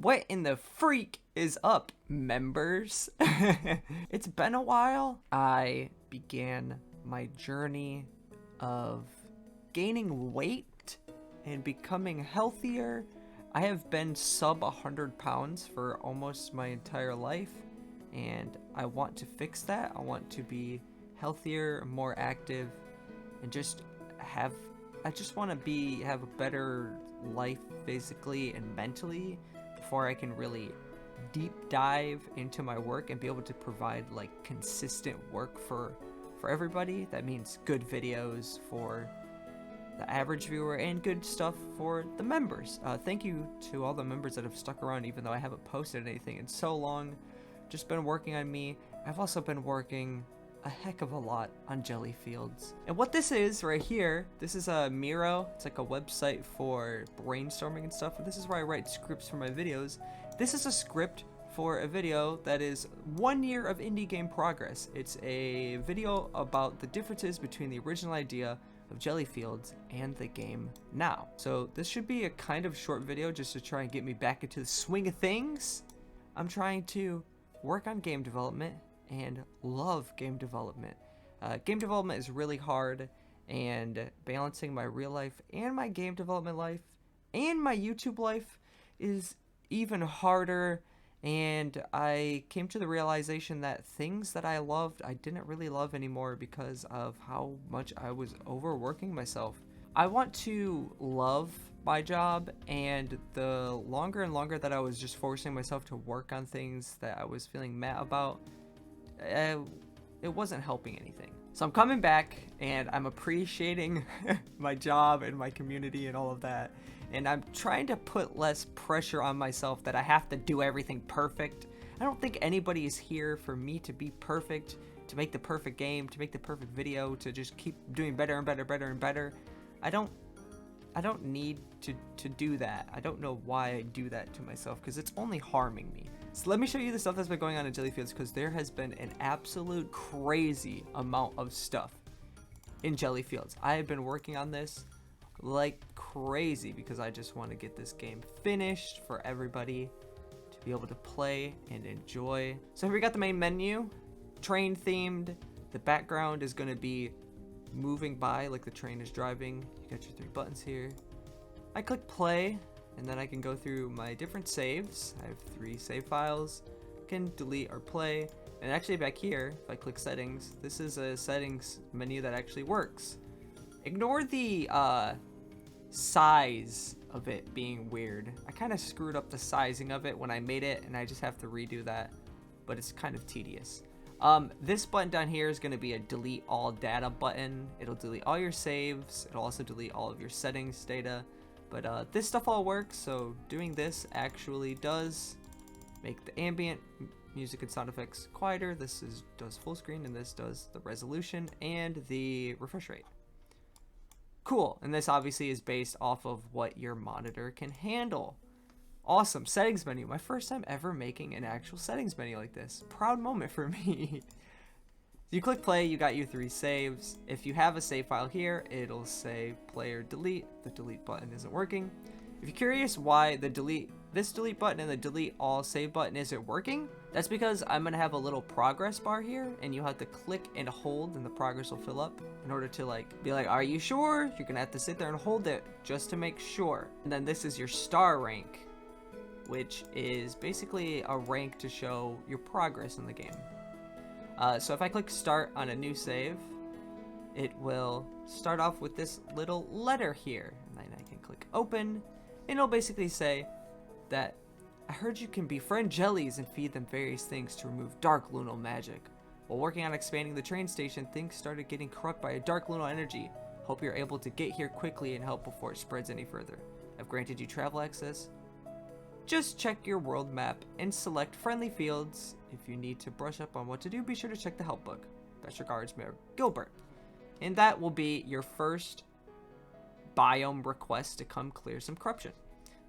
What in the freak is up, members? It's been a while. I began my journey of gaining weight and becoming healthier. I have been sub 100 pounds for almost my entire life, and I want to fix that. I want to be healthier, more active, and I just want to have a better life physically and mentally before I can really deep dive into my work and be able to provide like consistent work for everybody. That means good videos for the average viewer and good stuff for the members. Thank you to all the members that have stuck around even though I haven't posted anything in so long. Just been working on me. I've also been working a heck of a lot on Jellyfields. And what this is right here, this is a Miro. It's like a website for brainstorming and stuff. And this is where I write scripts for my videos. This is a script for a video that is 1 year of indie game progress. It's a video about the differences between the original idea of Jellyfields and the game now. So this should be a kind of short video just to try and get me back into the swing of things. I'm trying to work on game development and love game development. Game development is really hard, and balancing my real life and my game development life and my YouTube life is even harder. And I came to the realization that things that I loved, I didn't really love anymore because of how much I was overworking myself. I want to love my job, and the longer and longer that I was just forcing myself to work on things that I was feeling mad about, it wasn't helping anything. So I'm coming back and I'm appreciating my job and my community and all of that. And I'm trying to put less pressure on myself that I have to do everything perfect. I don't think anybody is here for me to be perfect, to make the perfect game, to make the perfect video, to just keep doing better and better, better and better. I don't need to do that. I don't know why I do that to myself because it's only harming me. So let me show you the stuff that's been going on in Jellyfields, because there has been an absolute crazy amount of stuff in Jellyfields. I have been working on this like crazy because I just want to get this game finished for everybody to be able to play and enjoy. So here we got the main menu, train themed. The background is going to be moving by like the train is driving. You got your 3 buttons here. I click play, and then I can go through my different saves. I have 3 save files. I can delete or play. And actually back here, if I click settings, this is a settings menu that actually works. Ignore the size of it being weird. I kind of screwed up the sizing of it when I made it, and I just have to redo that, but it's kind of tedious. This button down here is going to be a delete all data button. It'll delete all your saves. It'll also delete all of your settings data. But this stuff all works, so doing this actually does make the ambient music and sound effects quieter. This does full screen, and this does the resolution and the refresh rate. Cool, and this obviously is based off of what your monitor can handle. Awesome. Settings menu. My first time ever making an actual settings menu like this. Proud moment for me. You click play, you got your 3 saves. If you have a save file here, it'll say play or delete. The delete button isn't working. If you're curious why this delete button and the delete all save button isn't working, that's because I'm going to have a little progress bar here, and you have to click and hold, and the progress will fill up in order to be like, are you sure? You're going to have to sit there and hold it just to make sure. And then this is your star rank, which is basically a rank to show your progress in the game. So if I click start on a new save, it will start off with this little letter here. And then I can click open, and it'll basically say that I heard you can befriend jellies and feed them various things to remove dark lunar magic. While working on expanding the train station, things started getting corrupt by a dark lunar energy. Hope you're able to get here quickly and help before it spreads any further. I've granted you travel access. Just check your world map and select friendly fields. If you need to brush up on what to do, be sure to check the help book. Best regards, Mayor Gilbert. And that will be your first biome request to come clear some corruption.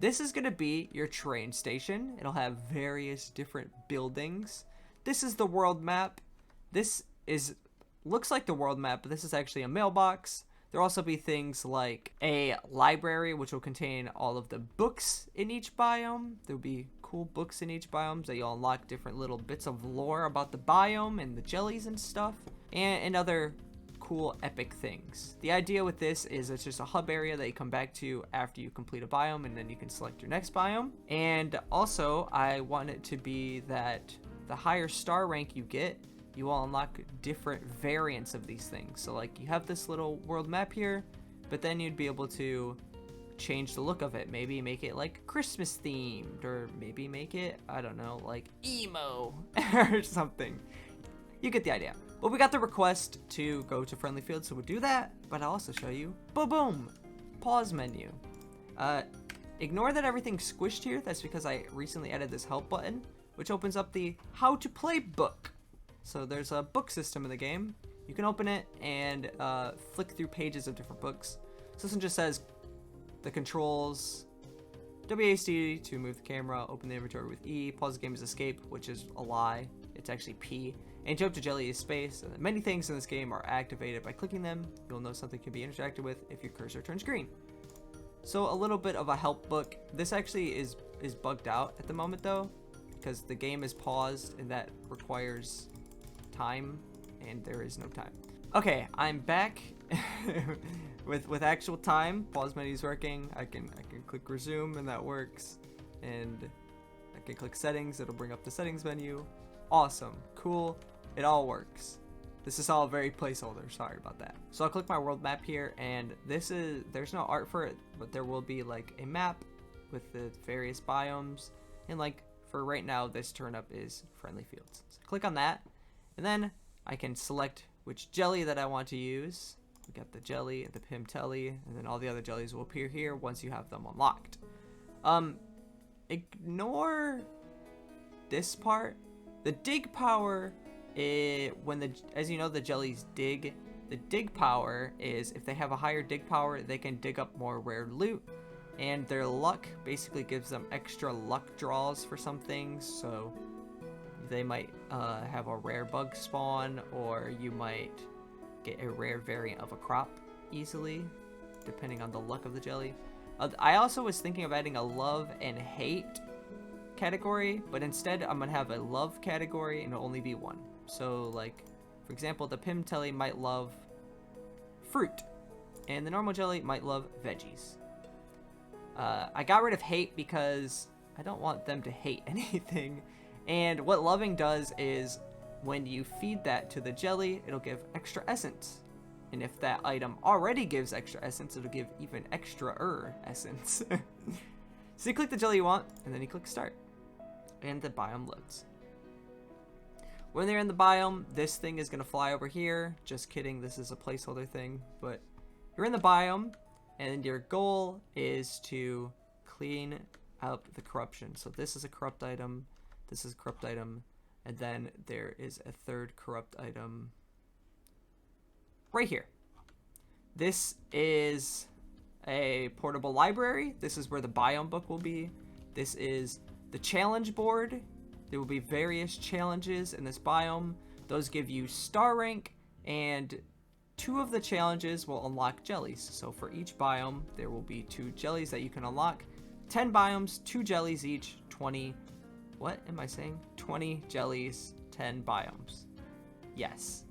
This is going to be your train station. It'll have various different buildings. This is the world map. Looks like the world map, but this is actually a mailbox. There'll also be things like a library, which will contain all of the books in each biome. There'll be cool books in each biome that you'll unlock different little bits of lore about the biome and the jellies and stuff, and other cool epic things. The idea with this is it's just a hub area that you come back to after you complete a biome, and then you can select your next biome. And also I want it to be that the higher star rank you get, you will unlock different variants of these things. So like you have this little world map here, but then you'd be able to change the look of it. Maybe make it like Christmas themed, or maybe make it, I don't know, like emo or something. You get the idea. Well, we got the request to go to Friendly Fields, so we'll do that, but I'll also show you, boom, pause menu. Ignore that everything's squished here. That's because I recently added this help button, which opens up the how to play book. So there's a book system in the game. You can open it and flick through pages of different books. So this one just says the controls, WASD to move the camera, open the inventory with E, pause the game is escape, which is a lie. It's actually P. And jump to jelly is space. And many things in this game are activated by clicking them. You'll know something can be interacted with if your cursor turns green. So a little bit of a help book. This actually is bugged out at the moment though, because the game is paused and that requires time, and there is no time. Okay, I'm back with actual time. Pause menu is working. I can click resume and that works, and I can click settings. It'll bring up the settings menu. Awesome, cool. It all works. This is all very placeholder, sorry about that. So I'll click my world map here, and there's no art for it, but there will be like a map with the various biomes, and like for right now, this turnip is Friendly Fields. So click on that, and then I can select which jelly that I want to use. We got the jelly, the Pimtelli, and then all the other jellies will appear here once you have them unlocked. Ignore this part. The dig power, as you know, the jellies dig. The dig power is if they have a higher dig power, they can dig up more rare loot, and their luck basically gives them extra luck draws for some things. So they might have a rare bug spawn, or you might get a rare variant of a crop easily, depending on the luck of the jelly. I also was thinking of adding a love and hate category, but instead I'm gonna have a love category and it'll only be one. So like, for example, the Pimtelli might love fruit, and the normal jelly might love veggies. I got rid of hate because I don't want them to hate anything. And what loving does is when you feed that to the jelly, it'll give extra essence. And if that item already gives extra essence, it'll give even extra essence. So you click the jelly you want, and then you click start. And the biome loads. When they're in the biome, this thing is going to fly over here. Just kidding, this is a placeholder thing. But you're in the biome, and your goal is to clean up the corruption. So this is a corrupt item, this is a corrupt item, and then there is a third corrupt item right here. This is a portable library. This is where the biome book will be. This is the challenge board. There will be various challenges in this biome. Those give you star rank, and 2 of the challenges will unlock jellies. So for each biome, there will be 2 jellies that you can unlock. 10 biomes, 2 jellies each, 20. What am I saying? 20 jellies, 10 biomes. Yes.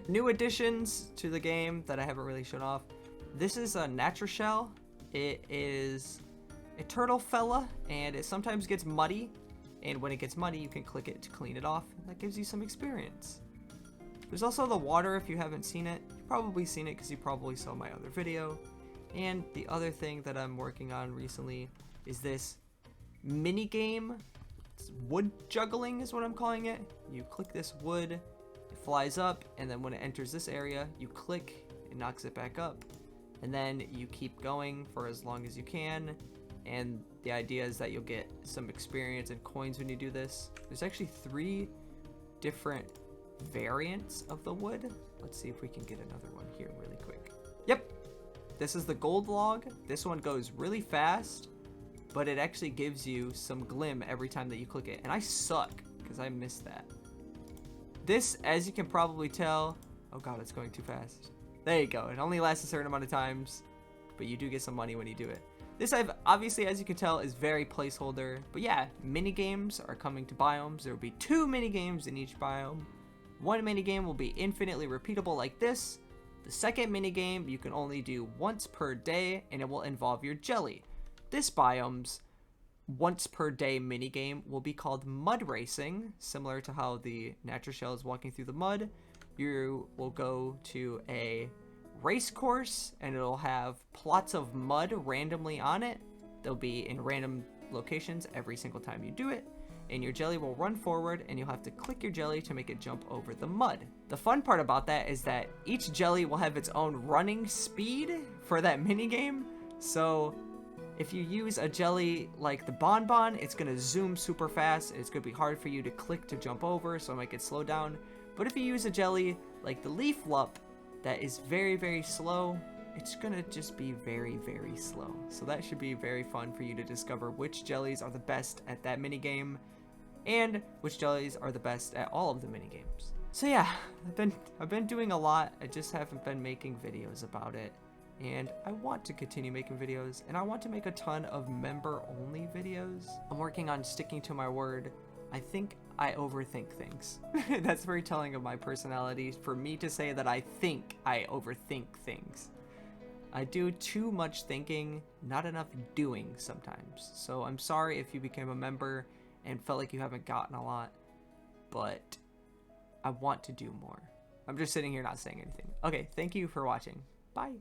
New additions to the game that I haven't really shown off. This is a Natural. It is a turtle fella, and it sometimes gets muddy. And when it gets muddy, you can click it to clean it off. That gives you some experience. There's also the water if you haven't seen it. You've probably seen it because you probably saw my other video. And the other thing that I'm working on recently is this mini game. It's wood juggling is what I'm calling it. You click this wood, it flies up, and then when it enters this area, you click, it knocks it back up. And then you keep going for as long as you can. And the idea is that you'll get some experience and coins when you do this. There's actually 3 different variants of the wood. Let's see if we can get another one here really quick. Yep, this is the gold log. This one goes really fast, but it actually gives you some glim every time that you click it. And I suck because I missed that. This, as you can probably tell, oh god, it's going too fast. There you go. It only lasts a certain amount of times, but you do get some money when you do it. This I've obviously, as you can tell, is very placeholder. But yeah, mini games are coming to biomes. There will be 2 mini games in each biome. One mini game will be infinitely repeatable like this. The second mini game you can only do once per day, and it will involve your jelly. This biome's once per day mini game will be called mud racing, similar to how the natural shell is walking through the mud. You will go to a race course and it'll have plots of mud randomly on it. They'll be in random locations every single time you do it, and your jelly will run forward and you'll have to click your jelly to make it jump over the mud. The fun part about that is that each jelly will have its own running speed for that mini game. So if you use a jelly like the Bonbon, it's gonna zoom super fast. It's gonna be hard for you to click to jump over, so it might get slowed down. But if you use a jelly like the Leaf Lup that is very, very slow, it's gonna just be very, very slow. So that should be very fun for you to discover which jellies are the best at that mini game and which jellies are the best at all of the mini games. So yeah, I've been doing a lot. I just haven't been making videos about it. And I want to continue making videos, and I want to make a ton of member-only videos. I'm working on sticking to my word. I think I overthink things. That's very telling of my personality, for me to say that I think I overthink things. I do too much thinking, not enough doing sometimes. So I'm sorry if you became a member and felt like you haven't gotten a lot, but I want to do more. I'm just sitting here not saying anything. Okay, thank you for watching. Bye.